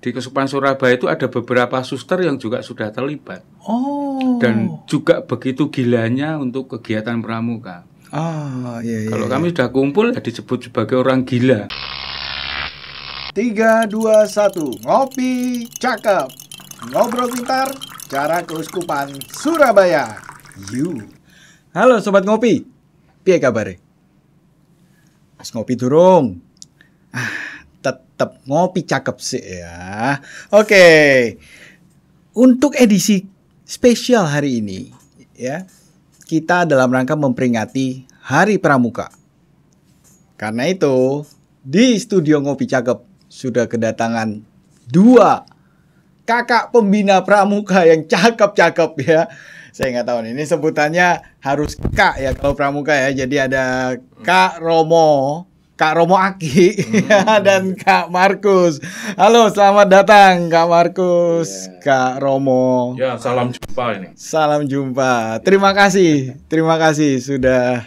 di Keuskupan Surabaya itu ada beberapa suster yang juga sudah terlibat. Oh. Dan juga begitu gilanya untuk kegiatan pramuka. Iya. Kalau kami sudah kumpul ya disebut sebagai orang gila. 3, 2, 1, ngopi cakep, ngobrol pintar, cara Keuskupan Surabaya. Halo sobat ngopi, piye kabare? Pas ngopi durung? Tetep ngopi cakep sih ya. Oke. Untuk edisi spesial hari ini ya, kita dalam rangka memperingati Hari Pramuka. Karena itu, di studio Ngopi Cakep sudah kedatangan 2 kakak pembina pramuka yang cakep-cakep ya. Saya nggak tahu nih, ini sebutannya harus Kak ya kalau pramuka ya. Jadi ada Kak Romo Aki dan Kak Markus. Halo, selamat datang Kak Markus, Kak Romo. Ya, salam jumpa ini. Salam jumpa. Terima kasih sudah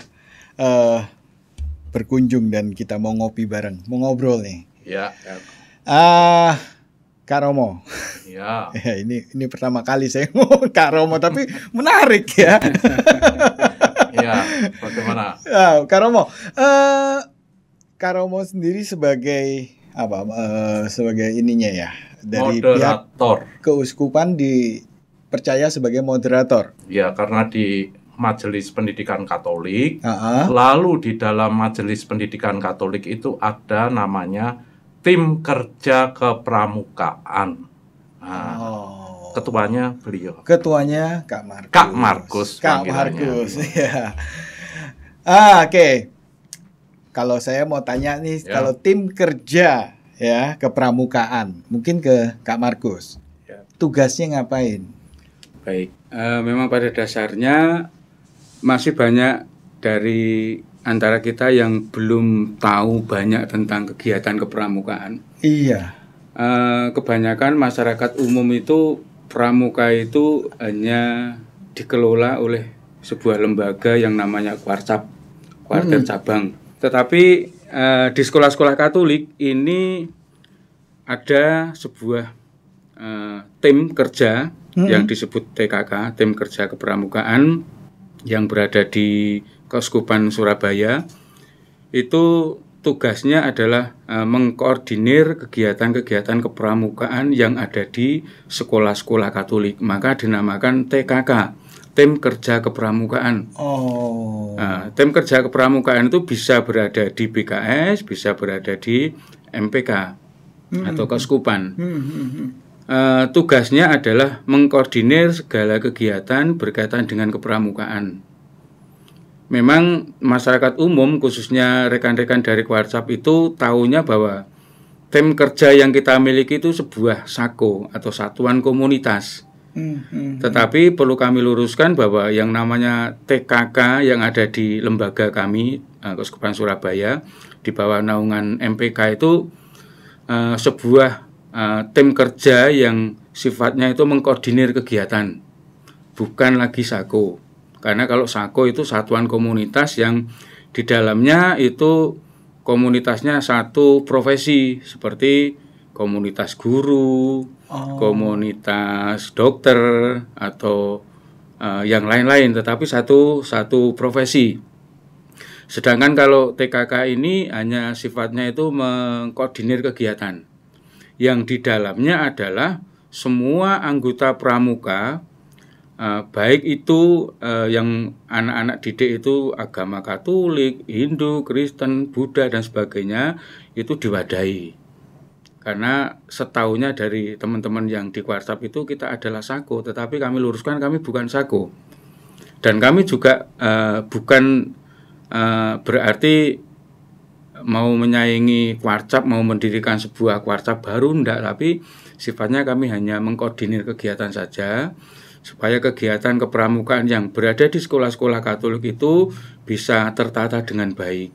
berkunjung dan kita mau ngopi bareng, mau ngobrol nih. Ya. Kak Romo. Ya. Ini pertama kali saya ngomong Kak Romo, tapi menarik ya. Ya, bagaimana? Kak Romo. Kak Romo sendiri sebagai apa? Sebagai ininya ya, dari moderator. Pihak Keuskupan dipercaya sebagai moderator. Ya, karena di Majelis Pendidikan Katolik, lalu di dalam Majelis Pendidikan Katolik itu ada namanya Tim Kerja Kepramukaan. Ketuanya beliau. Ketuanya Kak Markus. Kak Markus. Ya. Oke. Kalau saya mau tanya nih, kalau tim kerja ya kepramukaan, mungkin ke Kak Markus. Tugasnya ngapain? Baik, memang pada dasarnya masih banyak dari antara kita yang belum tahu banyak tentang kegiatan kepramukaan. Iya. Kebanyakan masyarakat umum itu pramuka itu hanya dikelola oleh sebuah lembaga yang namanya Kwarcap, Kwartir Cabang. Tetapi di sekolah-sekolah Katolik ini ada sebuah tim kerja yang disebut TKK, Tim Kerja Kepramukaan, yang berada di Keuskupan Surabaya. Itu tugasnya adalah mengkoordinir kegiatan-kegiatan kepramukaan yang ada di sekolah-sekolah Katolik. Maka dinamakan TKK, Tim Kerja Kepramukaan. Tim Kerja Kepramukaan itu bisa berada di BKS, bisa berada di MPK atau Keuskupan. Tugasnya adalah mengkoordinir segala kegiatan berkaitan dengan kepramukaan. Memang masyarakat umum, khususnya rekan-rekan dari Kwarcap itu tahunya bahwa tim kerja yang kita miliki itu sebuah SAKO atau satuan komunitas. Tetapi perlu kami luruskan bahwa yang namanya TKK yang ada di lembaga kami, Keuskupan Surabaya, di bawah naungan MPK itu sebuah tim kerja yang sifatnya itu mengkoordinir kegiatan, bukan lagi SAKO. Karena kalau SAKO itu satuan komunitas yang di dalamnya itu komunitasnya satu profesi, seperti komunitas guru, komunitas dokter, atau yang lain-lain, tetapi satu profesi. Sedangkan kalau TKK ini hanya sifatnya itu mengkoordinir kegiatan, yang di dalamnya adalah semua anggota pramuka, baik itu yang anak-anak didik itu agama Katolik, Hindu, Kristen, Buddha dan sebagainya, itu diwadahi. Karena setahunya dari teman-teman yang di Kwarcap itu kita adalah SAKO, tetapi kami luruskan kami bukan SAKO. Dan kami juga bukan berarti mau menyaingi Kwarcap, mau mendirikan sebuah Kwarcap baru, enggak, tapi sifatnya kami hanya mengkoordinir kegiatan saja, supaya kegiatan kepramukaan yang berada di sekolah-sekolah Katolik itu bisa tertata dengan baik,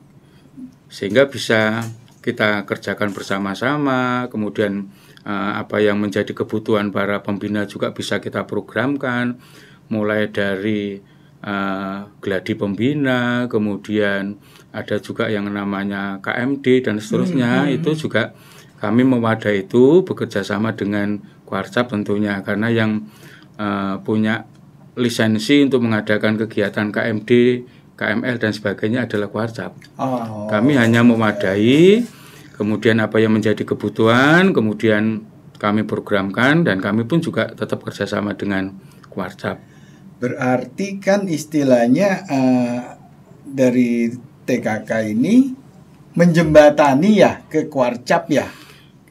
sehingga bisa kita kerjakan bersama-sama. Kemudian apa yang menjadi kebutuhan para pembina juga bisa kita programkan, mulai dari gladi pembina, kemudian ada juga yang namanya KMD dan seterusnya, itu juga kami mewadahi itu bekerja sama dengan Kuarcap tentunya, karena yang punya lisensi untuk mengadakan kegiatan KMD, KML dan sebagainya adalah Kuarcap. Kami hanya mewadahi, kemudian apa yang menjadi kebutuhan, kemudian kami programkan, dan kami pun juga tetap kerjasama dengan Kuarcap. Berarti kan istilahnya dari TKK ini menjembatani ya ke Kuarcap ya?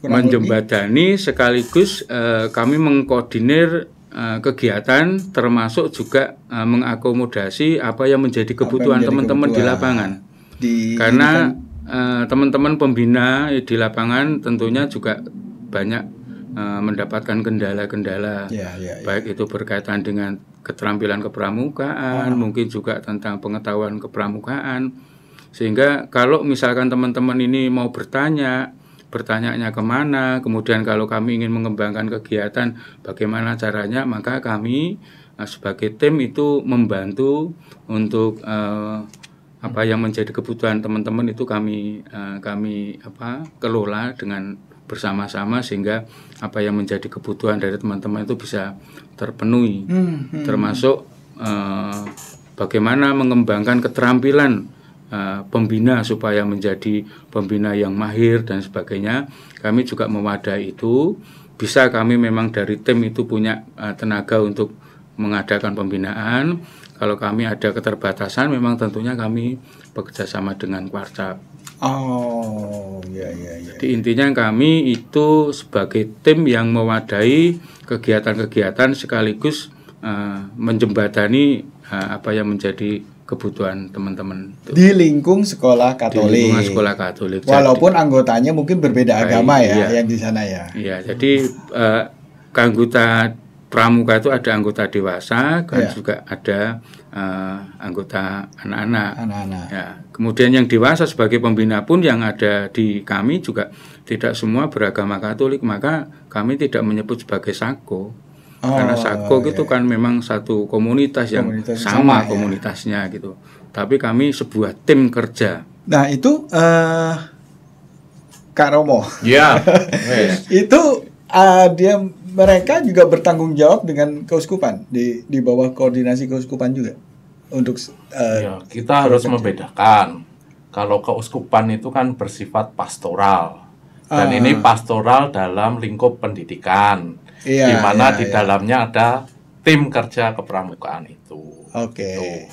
Menjembatani sekaligus kami mengkoordinir kegiatan, termasuk juga mengakomodasi apa yang menjadi kebutuhan teman-teman di lapangan. Karena teman-teman pembina di lapangan tentunya juga banyak mendapatkan kendala-kendala, baik itu berkaitan dengan keterampilan kepramukaan, mungkin juga tentang pengetahuan kepramukaan, sehingga kalau misalkan teman-teman ini mau bertanya kemana, kemudian kalau kami ingin mengembangkan kegiatan bagaimana caranya, maka kami sebagai tim itu membantu untuk apa yang menjadi kebutuhan teman-teman itu kami kelola dengan bersama-sama, sehingga apa yang menjadi kebutuhan dari teman-teman itu bisa terpenuhi, termasuk bagaimana mengembangkan keterampilan pembina supaya menjadi pembina yang mahir dan sebagainya. Kami juga mewadahi itu. Bisa kami memang dari tim itu punya tenaga untuk mengadakan pembinaan. Kalau kami ada keterbatasan, memang tentunya kami bekerja sama dengan Kuarcap. Jadi intinya kami itu sebagai tim yang mewadahi kegiatan-kegiatan sekaligus menjembatani apa yang menjadi kebutuhan teman-teman di lingkung sekolah Katolik. Di lingkungan sekolah Katolik. Walaupun anggotanya mungkin berbeda agama yang di sana ya. Iya, jadi anggota pramuka itu ada anggota dewasa, kan juga ada anggota anak-anak. Ya, kemudian yang dewasa sebagai pembina pun yang ada di kami juga tidak semua beragama Katolik, maka kami tidak menyebut sebagai Sako. Karena Sako itu kan memang satu komunitas yang sama komunitasnya gitu. Tapi kami sebuah tim kerja. Nah itu Kak Romo. Ya. Itu mereka juga bertanggung jawab dengan keuskupan di bawah koordinasi keuskupan juga untuk kita harus membedakan. Kalau keuskupan itu kan bersifat pastoral, dan ini pastoral dalam lingkup pendidikan, di mana di dalamnya ada tim kerja kepramukaan itu. Gitu.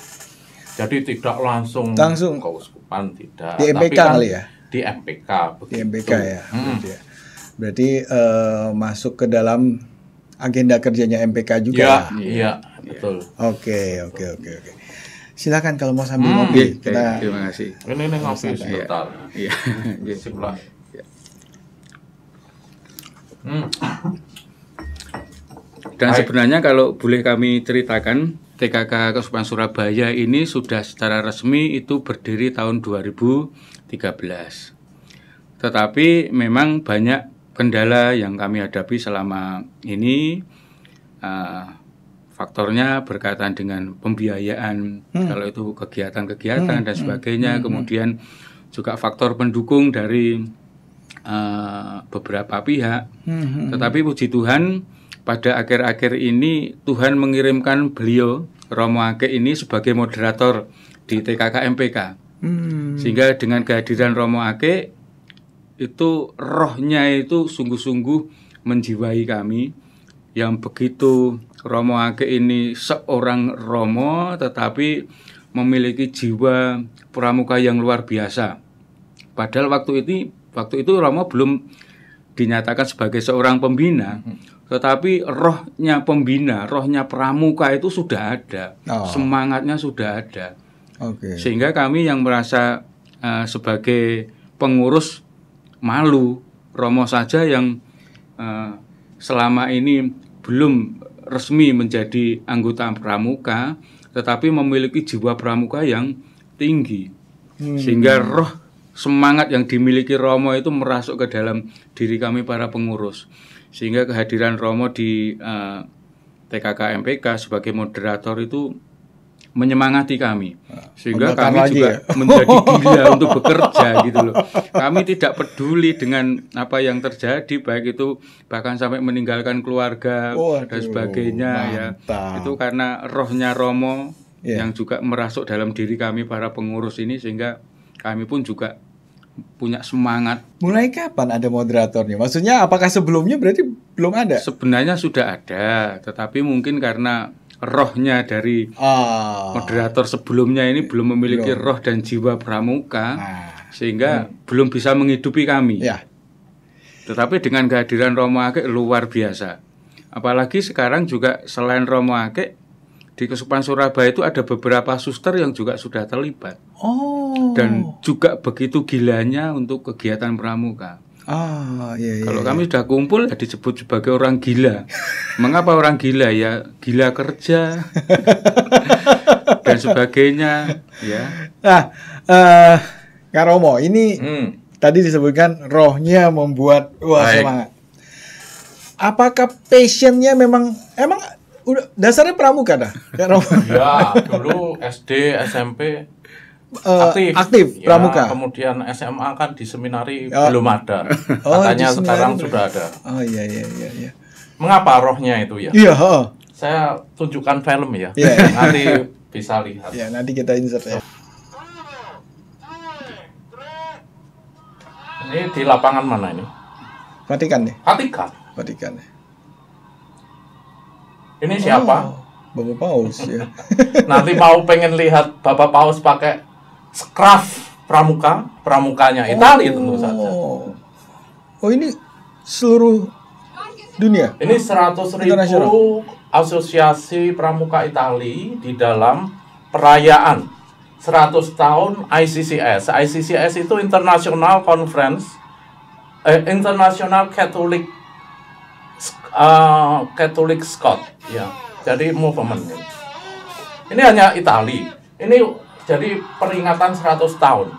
Jadi tidak langsung keuskupan, tidak. Di MPK tapi kan kali ya? Di MPK. Begitu. Di MPK ya. Berarti masuk ke dalam agenda kerjanya MPK juga. Iya, betul. Oke. Silakan kalau mau sambil ngopi. Terima kasih. Ini ngopi sebentar. Iya. Sebelah. Dan sebenarnya kalau boleh kami ceritakan, TKK Keuskupan Surabaya ini sudah secara resmi itu berdiri tahun 2013. Tetapi memang banyak kendala yang kami hadapi selama ini. Faktornya berkaitan dengan pembiayaan, kalau itu kegiatan-kegiatan dan sebagainya. Kemudian juga faktor pendukung dari beberapa pihak. Tetapi puji Tuhan, pada akhir-akhir ini Tuhan mengirimkan beliau Romo Ake ini sebagai moderator di TKK MPK. Sehingga dengan kehadiran Romo Ake itu rohnya itu sungguh-sungguh menjiwai kami, yang begitu Romo Ake ini seorang Romo tetapi memiliki jiwa pramuka yang luar biasa. Padahal waktu itu Romo belum dinyatakan sebagai seorang pembina, tetapi rohnya pembina, rohnya pramuka itu sudah ada, semangatnya sudah ada. Sehingga kami yang merasa sebagai pengurus malu, Romo saja yang selama ini belum resmi menjadi anggota pramuka, tetapi memiliki jiwa pramuka yang tinggi, sehingga roh semangat yang dimiliki Romo itu merasuk ke dalam diri kami para pengurus, sehingga kehadiran Romo di TKK MPK sebagai moderator itu menyemangati kami, sehingga Makan kami lagi juga ya? menjadi gila untuk bekerja gitu loh. Kami tidak peduli dengan apa yang terjadi, baik itu bahkan sampai meninggalkan keluarga Waduh, dan sebagainya ya. mantap. Itu karena rohnya Romo Iya. yang juga merasuk dalam diri kami para pengurus ini, sehingga kami pun juga punya semangat. Mulai kapan ada moderatornya? Maksudnya apakah sebelumnya berarti belum ada? Sebenarnya sudah ada, tetapi mungkin karena rohnya dari moderator sebelumnya ini belum memiliki Belum. roh dan jiwa pramuka, Nah, sehingga belum bisa menghidupi kami. ya. Tetapi dengan kehadiran Romo Ake luar biasa. Apalagi sekarang juga selain Romo Ake, di Keuskupan Surabaya itu ada beberapa suster yang juga sudah terlibat. Oh. Dan juga begitu gilanya untuk kegiatan pramuka. Iya. Kalau kami sudah kumpul ya disebut sebagai orang gila. Mengapa orang gila? Ya gila kerja dan sebagainya ya. Nah, Kak Romo, ini tadi disebutkan rohnya membuat Baik. semangat. Apakah passionnya emang udah dasarnya pramuka dah, Kak Romo? Ya, dulu SD, SMP aktif Ya, pramuka. kemudian SMA kan di seminari Oh. belum ada. Oh, Katanya di seminari sekarang belum. sudah ada. Oh iya. Mengapa rohnya itu ya? Iya, heeh. Saya tunjukkan film ya. Iya. Nanti bisa lihat. Ya, nanti kita insert ya. Ini di lapangan mana ini? Matikan deh, Vatikan. matikan. Ini siapa? Oh, Bapak Paus ya. Nanti mau pengen lihat Bapak Paus pakai scarf pramukanya Italia tentu saja. Oh, ini seluruh dunia. Ini 100.000 Internasional. asosiasi pramuka Italia di dalam perayaan 100 tahun ICCS. ICCS itu International Conference International Catholic Scott ya. Jadi movement. Ini hanya Italia. Ini jadi peringatan 100 tahun.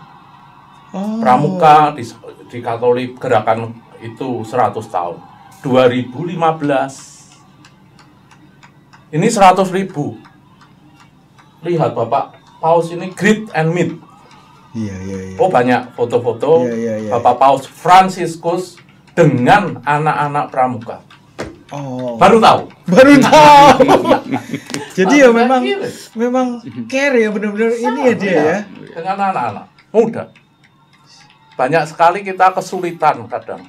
Pramuka di Katolik gerakan itu 100 tahun. 2015. Ini 100.000. Lihat Bapak Paus ini greet and meet. Iya. Oh banyak foto-foto Iya. Bapak Paus Fransiskus dengan anak-anak pramuka. Oh. Baru tahu. Jadi ya Baru memang care ya benar-benar ini ya dia ya. Dengan anak-anak muda. Banyak sekali kita kesulitan kadang.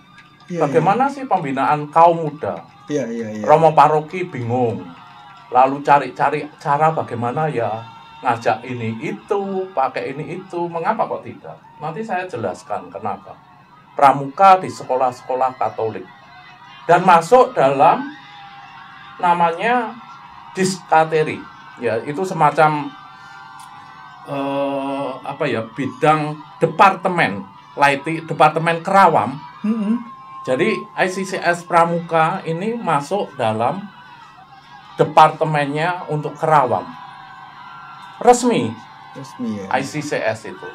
Iya, Bagaimana sih pembinaan kaum muda? Iya. Romo paroki bingung. Lalu cari-cari cara bagaimana ya ngajak ini itu, pakai ini itu. Mengapa kok tidak? Nanti saya jelaskan kenapa. Pramuka di sekolah-sekolah Katolik. Dan masuk dalam namanya diskateri. Ya, itu semacam bidang departemen departemen kerawam. Jadi ICCS Pramuka ini masuk dalam departemennya untuk kerawam resmi ya. ICCS itu.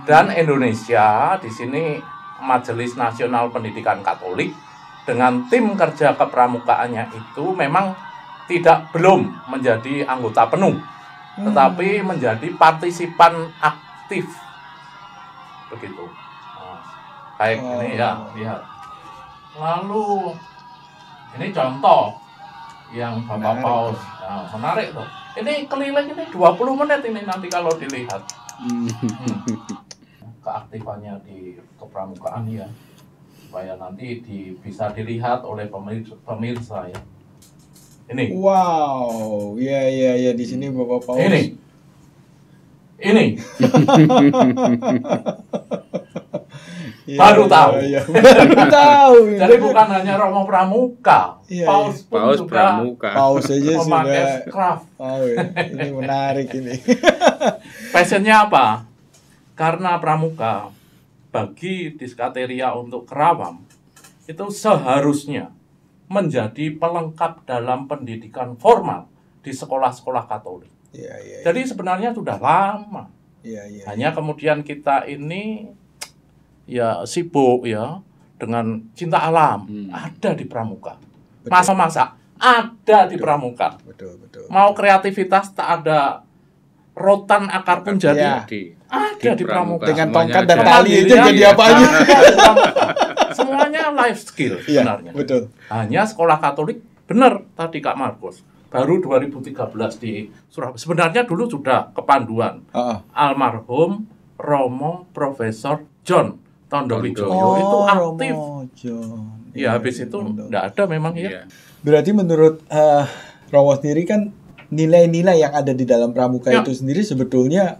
Dan Indonesia di sini Majelis Nasional Pendidikan Katolik dengan tim kerja kepramukaannya itu memang belum menjadi anggota penuh, tetapi menjadi partisipan aktif begitu. Baik, ini ya lihat. Lalu ini contoh yang Bapak Paus. Nah, menarik tuh. Ini keliling ini 20 menit ini nanti kalau dilihat. Keaktifannya di kepramukaan ya. Supaya nanti bisa dilihat oleh pemirsa ya. Ini. Wow, ya di sini Bapak Paus. Ini. Baru tahu. Baru tahu. Jadi bukan hanya Romo Pramuka, Paus pun Paus juga Pramuka. Paus aja memakai sudah. scarf. Ini menarik ini. Passionnya apa? Karena pramuka bagi diskateria untuk kerawam itu seharusnya menjadi pelengkap dalam pendidikan formal di sekolah-sekolah Katolik. Jadi sebenarnya sudah lama. Hanya kemudian kita ini ya sibuk ya dengan cinta alam. Ada di pramuka. Masa-masa ada di pramuka. Betul. Mau kreativitas tak ada rotan akar pun jadi. Ada di pramuka. Dengan tongkat dan Semuanya tali aja jadi apa aja. Semuanya life skill sebenarnya. Betul. Hanya sekolah Katolik, benar tadi Kak Markus. Baru 2013 di Surabaya. Sebenarnya dulu sudah kepanduan. Almarhum Romo Profesor John Tondowijoyo itu aktif. Ya habis itu enggak ada memang ya. Berarti menurut Romo sendiri kan nilai-nilai yang ada di dalam pramuka itu sendiri sebetulnya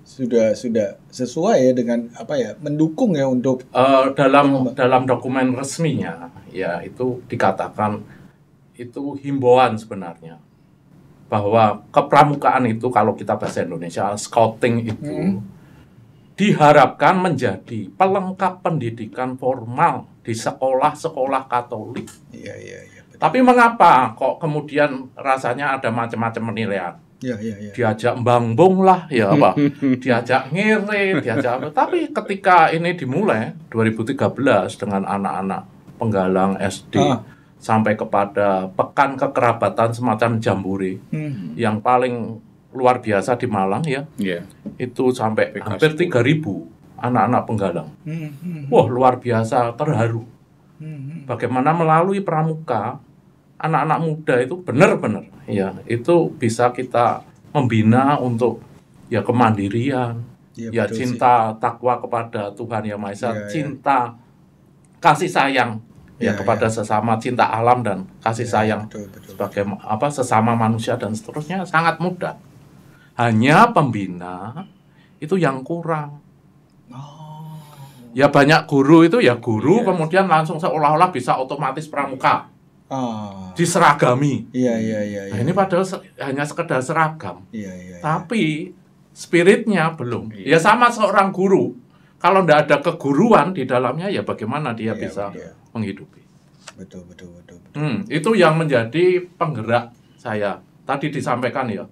sudah sesuai ya dengan apa ya, mendukung ya untuk dalam dokumen resminya ya itu dikatakan itu himbauan sebenarnya bahwa kepramukaan itu kalau kita bahasa Indonesia scouting itu diharapkan menjadi pelengkap pendidikan formal di sekolah-sekolah Katolik. Iya. Tapi mengapa kok kemudian rasanya ada macam-macam penilaian? Iya. Diajak mbambung lah, ya apa? Diajak ngirit, diajak apa? Tapi ketika ini dimulai 2013 dengan anak-anak penggalang SD sampai kepada pekan kekerabatan semacam jambore yang paling luar biasa di Malang ya. Itu sampai hampir 3.000 anak-anak penggalang. Wah, luar biasa, terharu. Bagaimana melalui pramuka anak-anak muda itu benar-benar ya itu bisa kita membina untuk ya kemandirian, ya cinta takwa kepada Tuhan Yang Maha Esa, cinta kasih sayang kepada sesama, cinta alam dan kasih sayang sebagai sesama manusia dan seterusnya sangat mudah. Hanya pembina itu yang kurang. Ya banyak guru itu ya guru kemudian langsung seolah-olah bisa otomatis pramuka. Diseragami. Iya. Nah, ini padahal hanya sekedar seragam. Tapi spiritnya belum. Ya sama seorang guru. Kalau tidak ada keguruan di dalamnya ya bagaimana dia bisa menghidupi. Betul. Itu yang menjadi penggerak saya. Tadi disampaikan ya.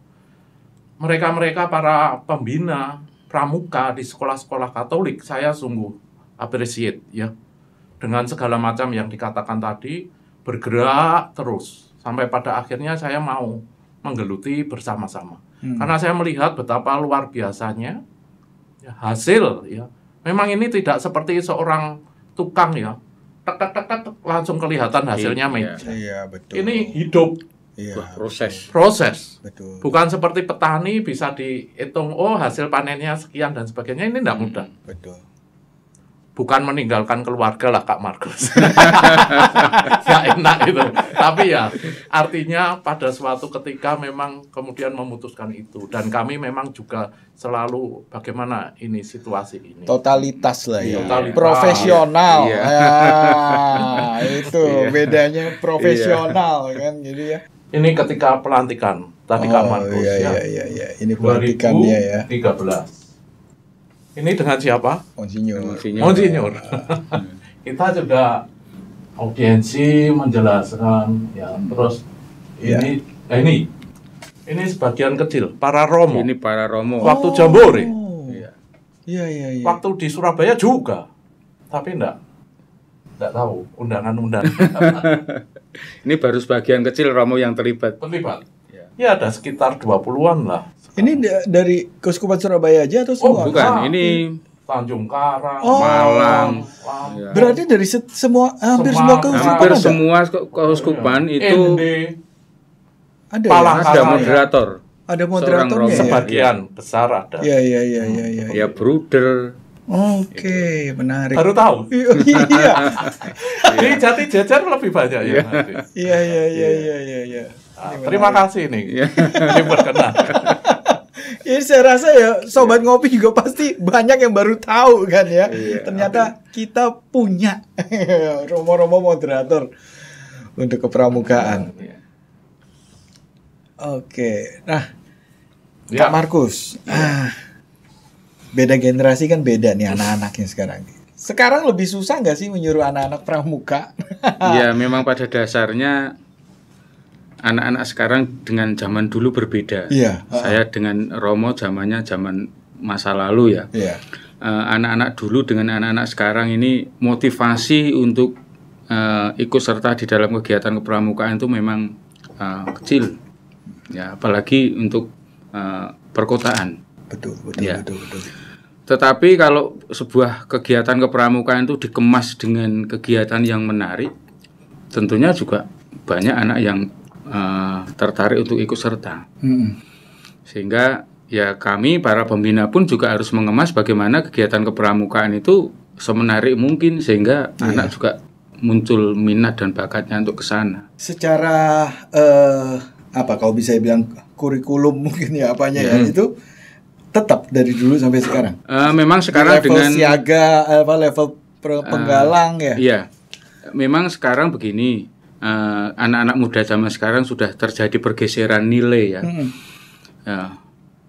Mereka para pembina pramuka di sekolah-sekolah Katolik saya sungguh appreciate ya. Dengan segala macam yang dikatakan tadi bergerak terus sampai pada akhirnya saya mau menggeluti bersama-sama karena saya melihat betapa luar biasanya ya, hasil ya memang ini tidak seperti seorang tukang ya tek langsung kelihatan hasilnya meja. Betul. Ini hidup proses betul. Bukan seperti petani bisa dihitung hasil panennya sekian dan sebagainya, ini tidak mudah. Betul. Bukan meninggalkan keluarga lah Kak Markus. Gak enak itu. Tapi ya artinya pada suatu ketika memang kemudian memutuskan itu. Dan kami memang juga selalu bagaimana ini situasi ini. Totalitas lah ya. Totalitas. Profesional. Itu bedanya profesional kan jadi ya. Ini ketika pelantikan tadi Kak Markus Iya. Ini pelantikannya ya. 2013. Ini dengan siapa? Monsinyur. Kita juga audiensi menjelaskan ya terus ini sebagian kecil para romo. Ini para romo. Waktu jambore. Iya. Waktu di Surabaya juga. Tapi enggak tahu undangan-undangan. Ini baru sebagian kecil romo yang terlibat. Ya ada sekitar 20-an lah. Ini dari Keuskupan Surabaya aja atau semua? Bukan, ini Tanjung Karang, Malang. Berarti dari hampir semua keuskupan. Hampir semua keuskupan itu ada moderator. Ada moderatornya. Sebagian besar ada. Iya. Ya bruder. Oke, menarik. Baru tahu. Iya. Di Jati Jajar lebih banyak ya. Iya. Terima kasih nih. Ini berkenan. Ini saya rasa ya Sobat Ngopi juga pasti banyak yang baru tahu kan ya. Ternyata kita punya romo-romo moderator untuk kepramukaan. Oke. Nah, Pak Markus. Beda generasi kan beda nih anak-anaknya sekarang. Sekarang lebih susah nggak sih menyuruh anak-anak pramuka? Ya memang pada dasarnya anak-anak sekarang dengan zaman dulu berbeda. Saya dengan Romo zaman masa lalu ya. Anak-anak dulu dengan anak-anak sekarang ini motivasi untuk ikut serta di dalam kegiatan kepramukaan itu memang kecil. Ya, apalagi untuk perkotaan. Betul. Tetapi kalau sebuah kegiatan kepramukaan itu dikemas dengan kegiatan yang menarik, tentunya juga banyak anak yang tertarik untuk ikut serta. Sehingga ya kami para pembina pun juga harus mengemas bagaimana kegiatan kepramukaan itu semenarik mungkin sehingga anak juga muncul minat dan bakatnya untuk ke sana. Secara apa kalau bisa bilang kurikulum mungkin ya apanya ya itu tetap dari dulu sampai sekarang. Memang sekarang level dengan siaga level penggalang ya. Iya. Memang sekarang begini, anak-anak muda zaman sekarang sudah terjadi pergeseran nilai ya.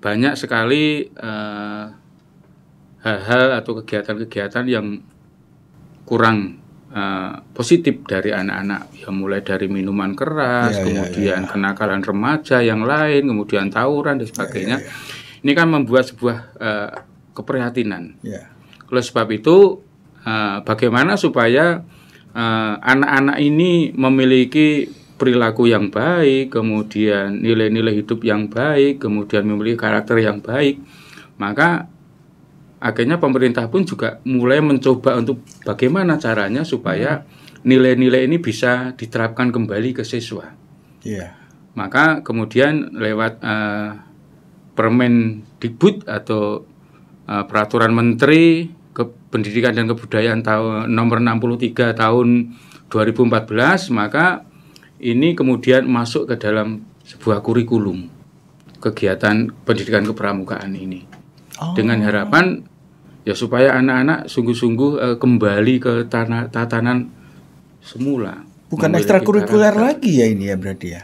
Banyak sekali hal-hal atau kegiatan-kegiatan yang kurang positif dari anak-anak, ya mulai dari minuman keras, kemudian kenakalan remaja yang lain, kemudian tawuran dan sebagainya. Ini kan membuat sebuah keprihatinan. Oleh sebab itu, bagaimana supaya anak-anak ini memiliki perilaku yang baik, kemudian nilai-nilai hidup yang baik, kemudian memiliki karakter yang baik, maka akhirnya pemerintah pun juga mulai mencoba untuk bagaimana caranya supaya nilai-nilai ini bisa diterapkan kembali ke siswa. Maka kemudian lewat Permendikbud atau Peraturan Menteri Pendidikan dan Kebudayaan nomor 63 tahun 2014, maka ini kemudian masuk ke dalam sebuah kurikulum kegiatan pendidikan kepramukaan ini. Dengan harapan ya supaya anak-anak sungguh-sungguh kembali ke tatanan semula. Bukan ekstrakurikuler lagi ya ini ya berarti ya?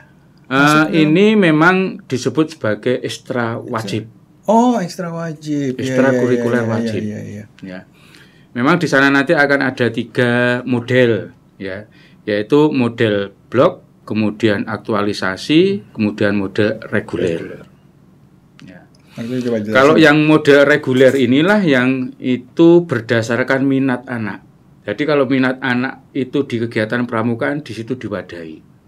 Ini memang disebut sebagai ekstra wajib. Ekstra wajib. Ekstrakurikuler wajib. Ya. Memang di sana nanti akan ada 3 model ya, yaitu model blok, kemudian aktualisasi, kemudian model reguler. Ya. Kalau yang model reguler inilah yang itu berdasarkan minat anak. Jadi kalau minat anak itu di kegiatan pramukaan di situ diwadahi.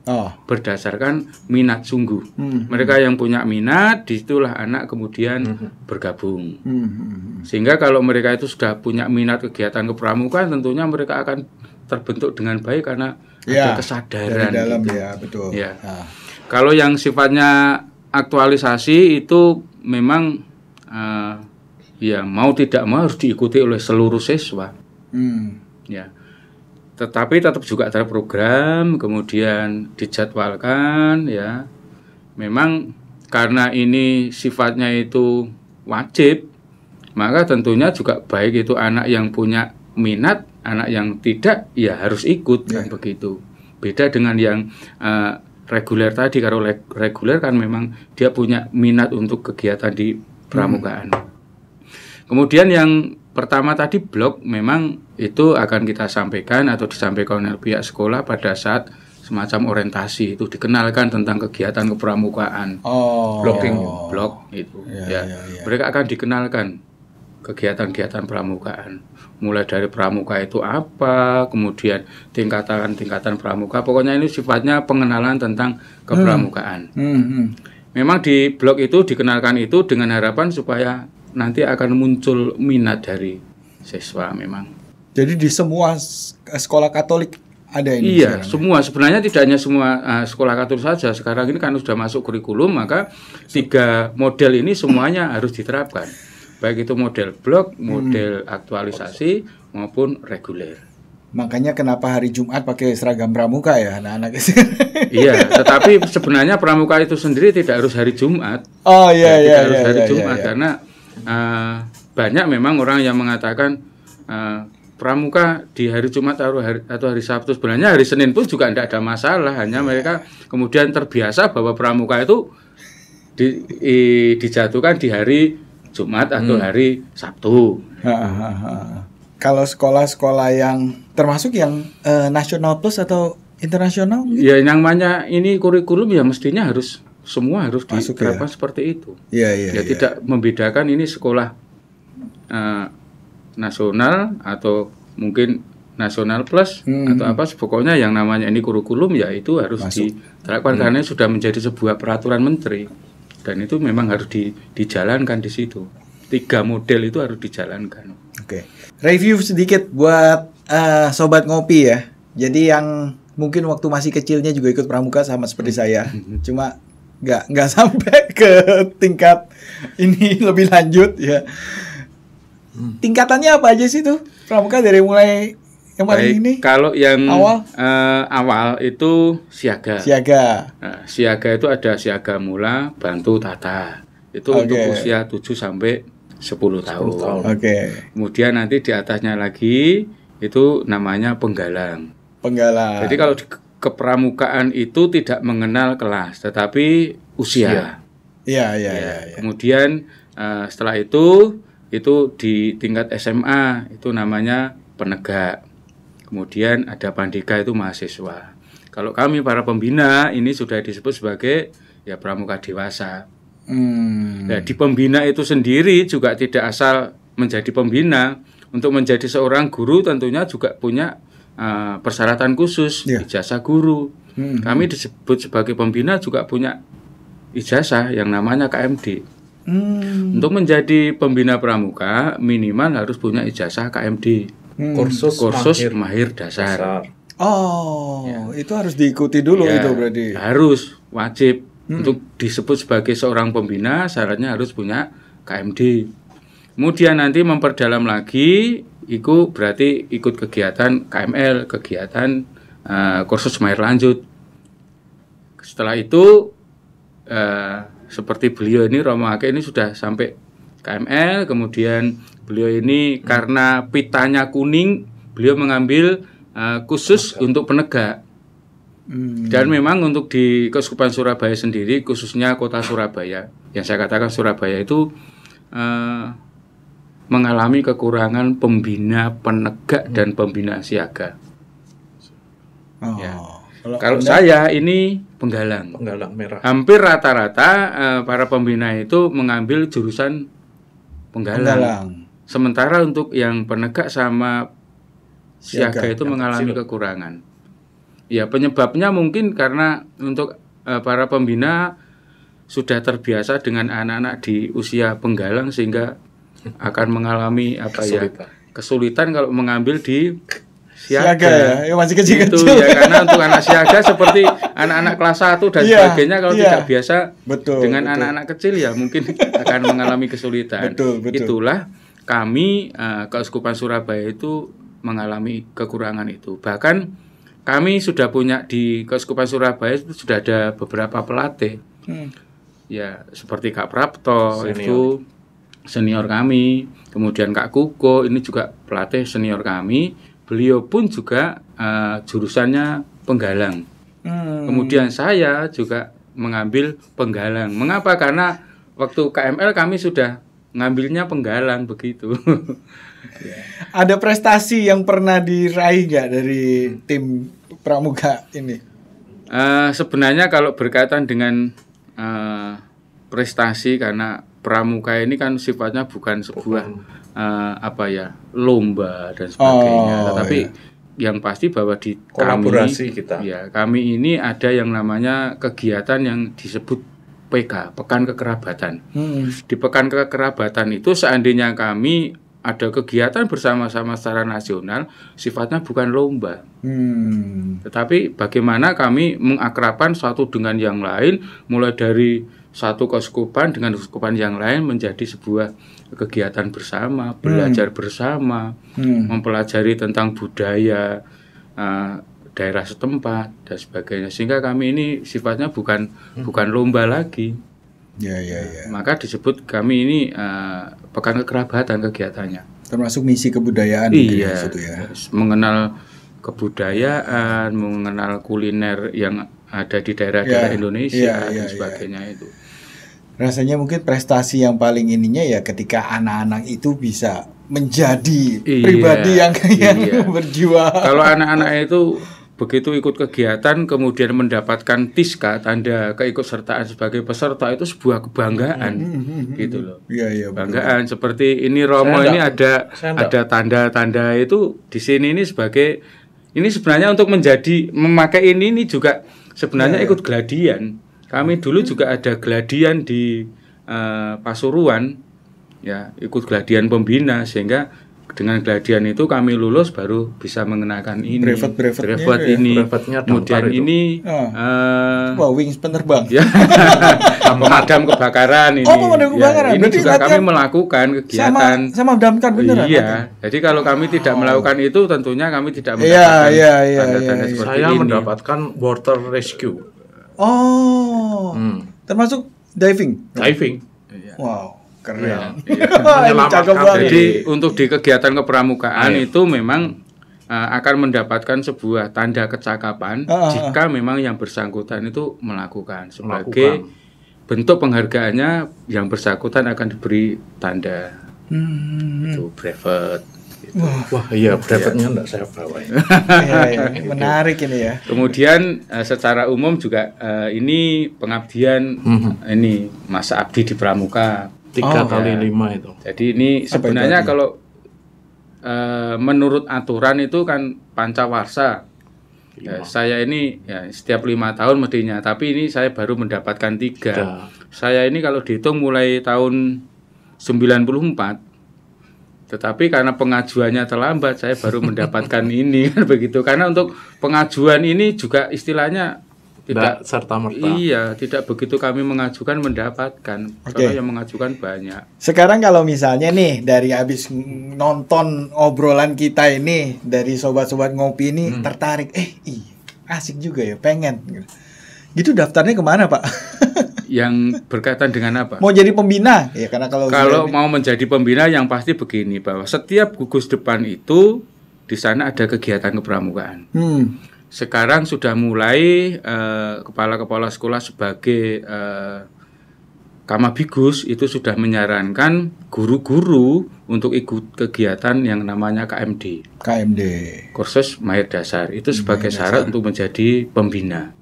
Berdasarkan minat sungguh. Mereka yang punya minat, disitulah anak kemudian bergabung. Sehingga kalau mereka itu sudah punya minat kegiatan kepramukaan, tentunya mereka akan terbentuk dengan baik karena ada kesadaran. Dari dalam gitu. ya, betul. Ya. Kalau yang sifatnya aktualisasi itu memang ya mau tidak mau harus diikuti oleh seluruh siswa. Ya. Tetapi tetap juga terprogram, kemudian dijadwalkan ya. Memang karena ini sifatnya itu wajib, maka tentunya juga baik itu anak yang punya minat, anak yang tidak ya harus ikut kan begitu. Beda dengan yang reguler tadi. Kalau reguler kan memang dia punya minat untuk kegiatan di pramukaan. Kemudian yang pertama tadi blok, memang itu akan kita sampaikan atau disampaikan oleh pihak sekolah pada saat semacam orientasi, itu dikenalkan tentang kegiatan kepramukaan. Blok itu mereka akan dikenalkan kegiatan-kegiatan pramukaan, mulai dari pramuka itu apa, kemudian tingkatan pramuka, pokoknya ini sifatnya pengenalan tentang kepramukaan. Memang di blok itu dikenalkan itu dengan harapan supaya nanti akan muncul minat dari siswa memang. Jadi di semua sekolah Katolik ada ini? Iya, semua. Sebenarnya tidak hanya semua sekolah Katolik saja. Sekarang ini kan sudah masuk kurikulum, maka 3 model ini semuanya harus diterapkan. Baik itu model blok, model aktualisasi, maupun reguler. Makanya kenapa hari Jumat pakai seragam pramuka ya anak-anak? Iya, tetapi sebenarnya pramuka itu sendiri tidak harus hari Jumat. Tidak harus hari Jumat karena banyak memang orang yang mengatakan pramuka di hari Jumat atau hari Sabtu. Sebenarnya hari Senin pun juga tidak ada masalah, hanya mereka kemudian terbiasa bahwa pramuka itu dijatuhkan di hari Jumat atau hari Sabtu. Kalau sekolah-sekolah yang termasuk yang nasional plus atau internasional? Ya, yang namanya ini kurikulum ya mestinya harus semua harus diterapkan seperti itu. Tidak membedakan ini sekolah nasional atau mungkin nasional plus atau apa, pokoknya yang namanya ini kurikulum ya itu harus diterapkan karena sudah menjadi sebuah peraturan menteri. dan itu memang harus dijalankan di situ. 3 model itu harus dijalankan. Oke. Review sedikit buat sobat ngopi ya. Jadi yang mungkin waktu masih kecilnya juga ikut pramuka sama seperti saya, cuma nggak sampai ke tingkat ini lebih lanjut ya. Tingkatannya apa aja sih tuh pramuka dari mulai yang paling ini? Kalau yang awal itu siaga. Nah, siaga itu ada siaga mula, bantu, tata. Itu untuk usia 7 sampai 10 tahun. Kemudian nanti di atasnya lagi itu namanya penggalang. Jadi kalau di kepramukaan itu tidak mengenal kelas, tetapi usia. Iya. Kemudian setelah itu di tingkat SMA itu namanya penegak. Kemudian ada pandika itu mahasiswa. Kalau kami para pembina ini sudah disebut sebagai ya pramuka dewasa. Nah, di pembina itu sendiri juga tidak asal menjadi pembina. Untuk menjadi seorang guru tentunya juga punya persyaratan khusus, ijazah guru. Kami disebut sebagai pembina juga punya ijazah yang namanya KMD. Untuk menjadi pembina pramuka minimal harus punya ijazah KMD. Kursus mahir dasar. Itu harus diikuti dulu itu berarti. Harus, wajib. Untuk disebut sebagai seorang pembina syaratnya harus punya KMD. Kemudian nanti memperdalam lagi, itu berarti ikut kegiatan KML, kegiatan kursus mahir lanjut. Setelah itu seperti beliau ini Romo Ake ini sudah sampai KML, kemudian beliau ini karena pitanya kuning, beliau mengambil khusus untuk penegak. Dan memang untuk di Keuskupan Surabaya sendiri, khususnya kota Surabaya, yang saya katakan Surabaya itu mengalami kekurangan pembina penegak dan pembina siaga. Kalau saya ini penggalang merah. Hampir rata-rata para pembina itu mengambil jurusan penggalang. Sementara untuk yang penegak sama siaga itu mengalami kekurangan. Ya, penyebabnya mungkin karena untuk para pembina sudah terbiasa dengan anak-anak di usia penggalang sehingga akan mengalami kesulitan kalau mengambil di siaga ya masih kecil-kecil. Itu ya, karena untuk anak siaga seperti anak-anak kelas 1 dan sebagainya kalau tidak biasa dengan anak-anak kecil ya mungkin akan mengalami kesulitan. Itulah kami Keuskupan Surabaya itu mengalami kekurangan itu. Bahkan kami sudah punya di Keuskupan Surabaya itu sudah ada beberapa pelatih. Ya, seperti Kak Prapto itu senior kami, kemudian Kak Kuko ini juga pelatih senior kami. Beliau pun juga jurusannya penggalang. Kemudian saya juga mengambil penggalang. Mengapa? Karena waktu KML kami sudah ngambilnya penggalang begitu. Ada prestasi yang pernah diraih nggak dari tim pramuka ini? Sebenarnya kalau berkaitan dengan prestasi, karena pramuka ini kan sifatnya bukan sebuah lomba dan sebagainya, tetapi yang pasti bahwa di kolaborasi kita. Ya, kami ini ada yang namanya kegiatan yang disebut PK, Pekan Kekerabatan. Di Pekan Kekerabatan itu seandainya kami ada kegiatan bersama-sama secara nasional, sifatnya bukan lomba. Tetapi bagaimana kami mengakrabkan satu dengan yang lain, mulai dari satu keuskupan dengan keuskupan yang lain menjadi sebuah kegiatan bersama, belajar bersama, mempelajari tentang budaya daerah setempat dan sebagainya. Sehingga kami ini sifatnya bukan lomba lagi. Maka disebut kami ini Pekan Kekerabatan kegiatannya. Termasuk misi kebudayaan mungkin di situ ya. Mengenal kebudayaan, mengenal kuliner yang ada di daerah-daerah Indonesia dan sebagainya itu. Rasanya mungkin prestasi yang paling ininya ya ketika anak-anak itu bisa menjadi pribadi yang berjiwa. Kalau anak-anak itu begitu ikut kegiatan kemudian mendapatkan TISKA, tanda keikutsertaan sebagai peserta, itu sebuah kebanggaan gitu loh. Banggaan betul. Seperti ini Romo ini ada tanda-tanda itu di sini ini sebagai ini sebenarnya untuk memakai ini juga sebenarnya ikut gladian. Kami dulu juga ada gladian di Pasuruan, ya ikut gladian pembina, sehingga dengan gladian itu kami lulus baru bisa mengenakan ini. Brevet ini. Kemudian ini wings penerbang. Ya, pemadam kebakaran ini. Pemadam kebakaran. Ya, ini juga kami melakukan kegiatan. Sama memadamkan beneran. Iya. Jadi kalau kami tidak melakukan itu, tentunya kami tidak mendapatkan tanda-tanda seperti saya ini. mendapatkan water rescue. Termasuk diving. Wow. Keren. Jadi untuk di kegiatan kepramukaan itu memang akan mendapatkan sebuah tanda kecakapan jika memang yang bersangkutan itu melakukan. Sebagai bentuk penghargaannya, yang bersangkutan akan diberi tanda itu brevet. Gitu. Wah iya, brevetnya enggak saya bawa. Menarik ini ya. Kemudian secara umum juga ini pengabdian ini masa abdi di pramuka. 3 kali 5 itu. Jadi ini sebenarnya kalau menurut aturan itu kan pancawarsa. Ya, saya ini ya setiap 5 tahun mestinya, tapi ini saya baru mendapatkan 3. Saya ini kalau dihitung mulai tahun 94, tetapi karena pengajuannya terlambat, saya baru mendapatkan ini kan begitu. Karena untuk pengajuan ini juga istilahnya tidak serta-merta. Iya, tidak begitu kami mengajukan mendapatkan. Karena yang mengajukan banyak. Sekarang kalau misalnya nih dari habis nonton obrolan kita ini, dari sobat-sobat ngopi ini tertarik, asik juga ya, pengen. Gitu daftarnya kemana, Pak? Yang berkaitan dengan apa? Mau jadi pembina? Ya karena kalau mau menjadi pembina yang pasti begini, bahwa setiap gugus depan itu di sana ada kegiatan kepramukaan. Sekarang sudah mulai kepala-kepala sekolah sebagai Kamabigus itu sudah menyarankan guru-guru untuk ikut kegiatan yang namanya KMD. Kursus Mahir Dasar itu sebagai syarat untuk menjadi pembina.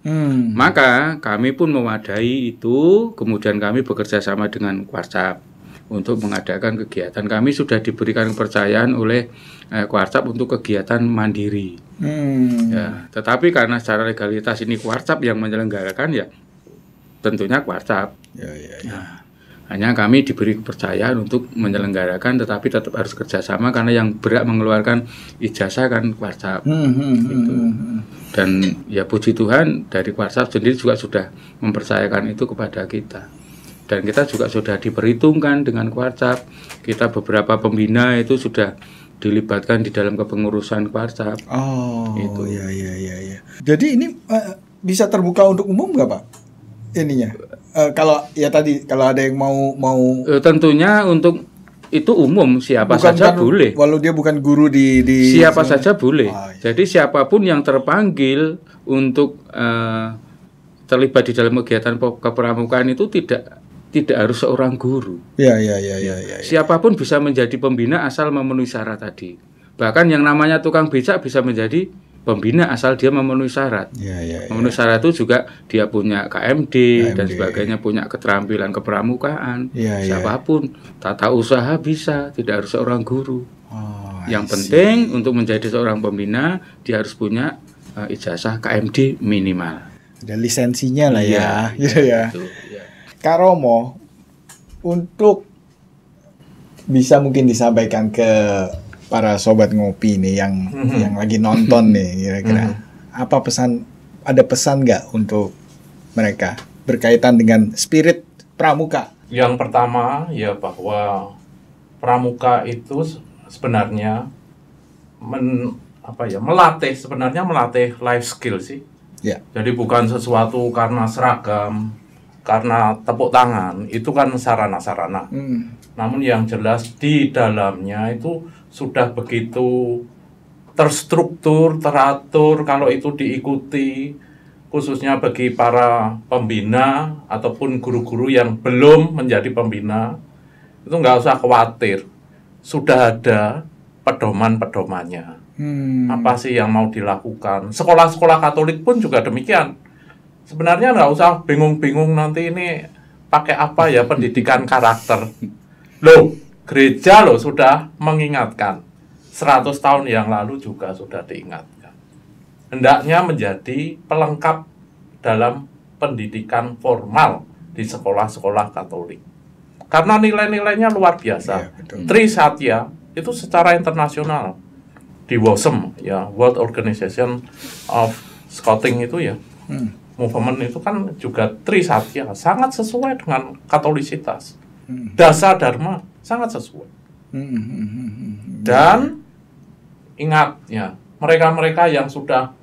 Maka kami pun mewadai itu, kemudian kami bekerja sama dengan Kuarcap untuk mengadakan kegiatan. Kami sudah diberikan kepercayaan oleh Kuarcap untuk kegiatan mandiri. Ya, tetapi karena secara legalitas ini Kuarcap yang menyelenggarakan, ya tentunya Kuarcap. Nah, hanya kami diberi kepercayaan untuk menyelenggarakan, tetapi tetap harus kerjasama karena yang berhak mengeluarkan ijazah kan Kuarcap. Gitu. Dan ya puji Tuhan dari Kuarcap sendiri juga sudah mempercayakan itu kepada kita. Dan kita juga sudah diperhitungkan dengan Kuarcap. Kita beberapa pembina itu sudah dilibatkan di dalam kepengurusan Kuarcap. Itu. Iya. Jadi ini bisa terbuka untuk umum nggak, Pak? Ininya. Kalau ya tadi kalau ada yang mau tentunya untuk itu umum, siapa saja boleh. Walau dia bukan guru di siapa saja boleh. Jadi siapapun yang terpanggil untuk terlibat di dalam kegiatan kepramukaan itu tidak harus seorang guru. Ya. Siapapun bisa menjadi pembina asal memenuhi syarat tadi. Bahkan yang namanya tukang becak bisa menjadi pembina asal dia memenuhi syarat. Memenuhi syarat itu juga dia punya KMD dan sebagainya, punya keterampilan kepramukaan. Siapapun, tata usaha bisa, tidak harus seorang guru. Yang penting untuk menjadi seorang pembina dia harus punya ijazah KMD minimal. Ada lisensinya lah ya. Gitu ya. Itu, Kak Romo, untuk bisa mungkin disampaikan ke para sobat ngopi nih yang lagi nonton nih kira-kira apa pesan, ada pesan nggak untuk mereka berkaitan dengan spirit pramuka? Yang pertama ya bahwa pramuka itu sebenarnya melatih life skill sih. Jadi bukan sesuatu karena seragam, karena tepuk tangan, itu kan sarana-sarana. Namun yang jelas di dalamnya itu sudah begitu terstruktur, teratur, kalau itu diikuti, khususnya bagi para pembina ataupun guru-guru yang belum menjadi pembina, itu nggak usah khawatir, sudah ada pedoman-pedomannya. Apa sih yang mau dilakukan? Sekolah-sekolah Katolik pun juga demikian. Sebenarnya nggak usah bingung-bingung nanti ini pakai apa ya pendidikan karakter. Loh, gereja loh sudah mengingatkan. 100 tahun yang lalu juga sudah diingatkan. Hendaknya menjadi pelengkap dalam pendidikan formal di sekolah-sekolah Katolik. Karena nilai-nilainya luar biasa. Tri Satya itu secara internasional di WOSM ya, World Organization of Scouting itu ya, movement itu kan juga Tri Satya, sangat sesuai dengan Katolisitas. Dasa Dharma sangat sesuai. Dan ingat ya, mereka-mereka yang sudah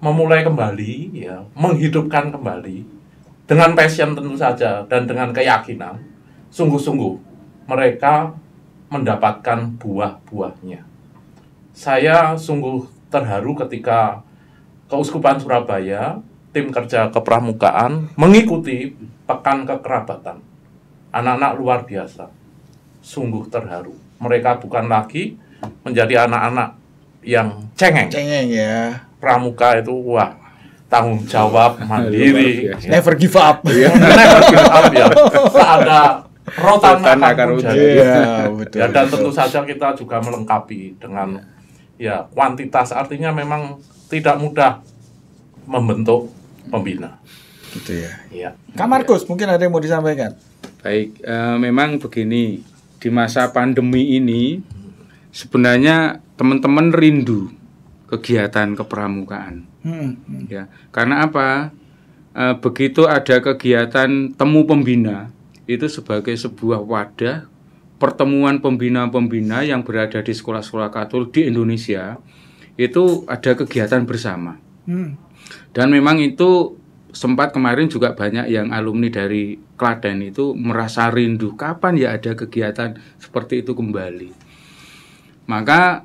memulai kembali ya, menghidupkan kembali dengan passion tentu saja dan dengan keyakinan, sungguh-sungguh mereka mendapatkan buah-buahnya. Saya sungguh terharu ketika Keuskupan Surabaya, tim kerja kepramukaan mengikuti Pekan Kekerabatan. Anak-anak luar biasa. Sungguh terharu. Mereka bukan lagi menjadi anak-anak yang cengeng. Cengeng ya. Pramuka itu wah, tanggung jawab, mandiri, Never give up. never give up ya. Tak ada rotan akar hujan. Iya, betul. Ya, dan tentu saja kita juga melengkapi dengan ya kuantitas, artinya memang tidak mudah membentuk pembina. Gitu ya. Ya. Kak Markus, mungkin ada yang mau disampaikan? Baik, memang begini, di masa pandemi ini sebenarnya teman-teman rindu kegiatan kepramukaan. Ya, karena apa? Begitu ada kegiatan temu pembina, itu sebagai sebuah wadah pertemuan pembina-pembina yang berada di sekolah-sekolah Katolik di Indonesia, itu ada kegiatan bersama. Dan memang itu sempat kemarin juga banyak yang alumni dari Klaten itu merasa rindu kapan ya ada kegiatan seperti itu kembali. Maka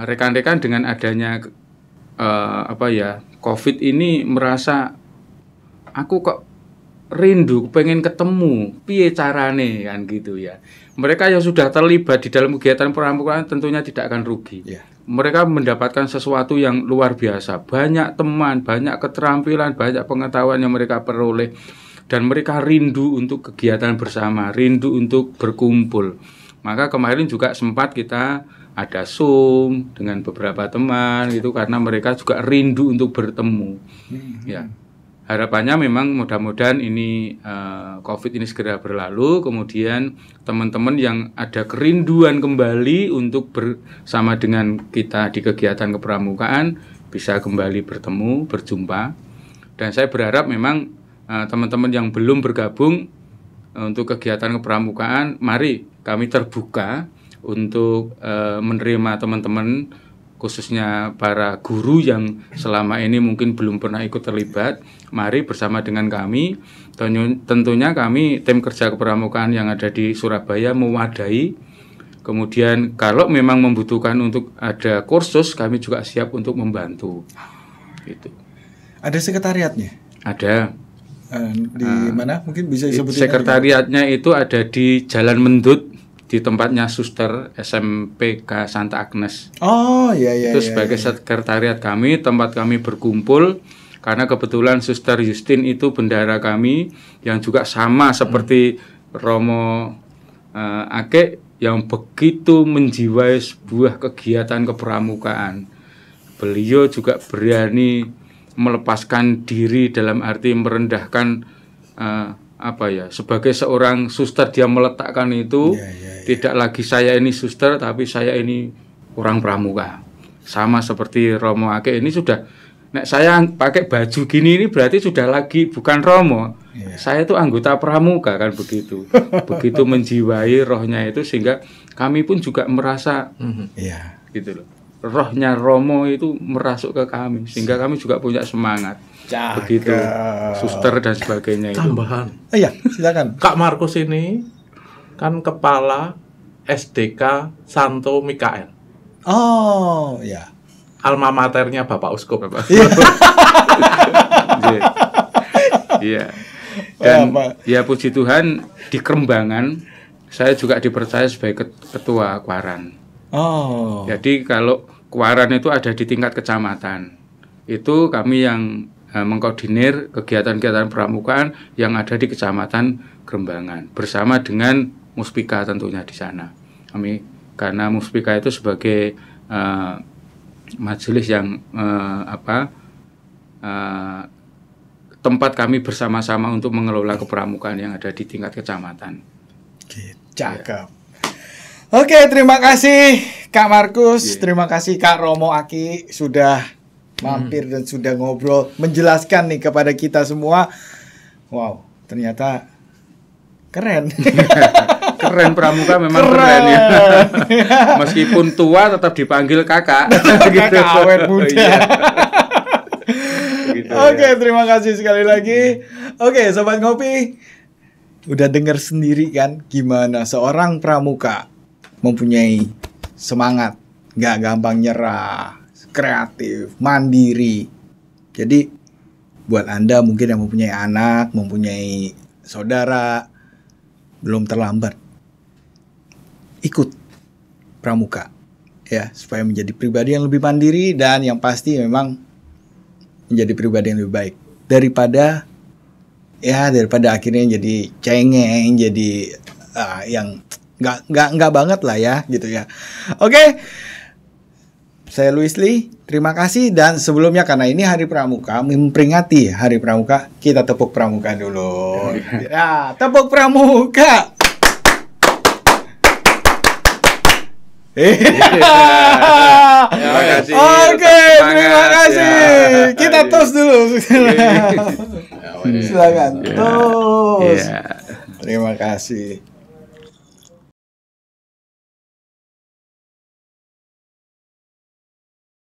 rekan-rekan dengan adanya COVID ini merasa aku kok rindu, pengen ketemu, piye carane kan gitu ya. Mereka yang sudah terlibat di dalam kegiatan pramukaan tentunya tidak akan rugi. Mereka mendapatkan sesuatu yang luar biasa, banyak teman, banyak keterampilan, banyak pengetahuan yang mereka peroleh, dan mereka rindu untuk kegiatan bersama, rindu untuk berkumpul. Maka kemarin juga sempat kita ada Zoom dengan beberapa teman itu karena mereka juga rindu untuk bertemu. Ya. Harapannya memang mudah-mudahan ini COVID ini segera berlalu, kemudian teman-teman yang ada kerinduan kembali untuk bersama dengan kita di kegiatan kepramukaan bisa kembali bertemu, berjumpa. Dan saya berharap memang teman-teman yang belum bergabung untuk kegiatan kepramukaan, mari kami terbuka untuk menerima teman-teman, khususnya para guru yang selama ini mungkin belum pernah ikut terlibat. Mari bersama dengan kami, tentunya kami tim kerja kepramukaan yang ada di Surabaya mewadahi. Kemudian kalau memang membutuhkan untuk ada kursus, kami juga siap untuk membantu. Gitu. Ada sekretariatnya? Ada. Di mana? Mungkin bisa disebutin. Sekretariatnya itu ada di Jalan Mendut, di tempatnya Suster SMPK Santa Agnes. Oh iya. Itu sebagai sekretariat kami, tempat kami berkumpul. Karena kebetulan Suster Justin itu bendahara kami yang juga sama seperti Romo Ake yang begitu menjiwai sebuah kegiatan kepramukaan. Beliau juga berani melepaskan diri dalam arti merendahkan sebagai seorang suster dia meletakkan itu tidak lagi saya ini suster tapi saya ini orang pramuka. Sama seperti Romo Ake ini sudah, nek saya pakai baju gini ini berarti sudah lagi bukan Romo. Saya itu anggota pramuka kan begitu. Begitu menjiwai rohnya itu sehingga kami pun juga merasa gitu loh. Rohnya Romo itu merasuk ke kami sehingga kami juga punya semangat. Begitu suster dan sebagainya itu. Tambahan. Iya, silakan. Kak Markus ini kan kepala SDK Santo Mikael. Oh, ya. Alma maternya Bapak Uskup. Iya. Dan ya puji Tuhan di Kerembangan saya juga dipercaya sebagai ketua Kuaran. Oh. Jadi kalau Kuaran itu ada di tingkat kecamatan. Itu kami yang mengkoordinir kegiatan-kegiatan pramukaan yang ada di Kecamatan Kerembangan bersama dengan Muspika tentunya di sana. Kami karena Muspika itu sebagai majelis yang tempat kami bersama-sama untuk mengelola kepramukaan yang ada di tingkat kecamatan. Cakep. Oke, terima kasih Kak Markus, terima kasih Kak Romo Aki sudah mampir dan sudah ngobrol, menjelaskan nih kepada kita semua. Wow, ternyata keren. Keren, pramuka memang keren ya. Meskipun tua tetap dipanggil kakak. Kakak awet muda. Iya. Gitu, Oke, terima kasih sekali lagi. Oke, Sobat Ngopi, udah dengar sendiri kan gimana seorang pramuka mempunyai semangat, gak gampang nyerah, kreatif, mandiri. Jadi buat Anda mungkin yang mempunyai anak, mempunyai saudara, belum terlambat. Ikut pramuka ya, supaya menjadi pribadi yang lebih mandiri dan yang pasti memang menjadi pribadi yang lebih baik daripada akhirnya jadi cengeng, jadi yang nggak banget lah ya gitu ya. Oke. Saya Louis Lee, terima kasih. Dan sebelumnya karena ini Hari Pramuka, memperingati Hari Pramuka, kita tepuk pramuka dulu. Ya, tepuk pramuka. Terima kasih. Oke, terima kasih. Kita toast dulu. Silakan. Toast. Terima kasih.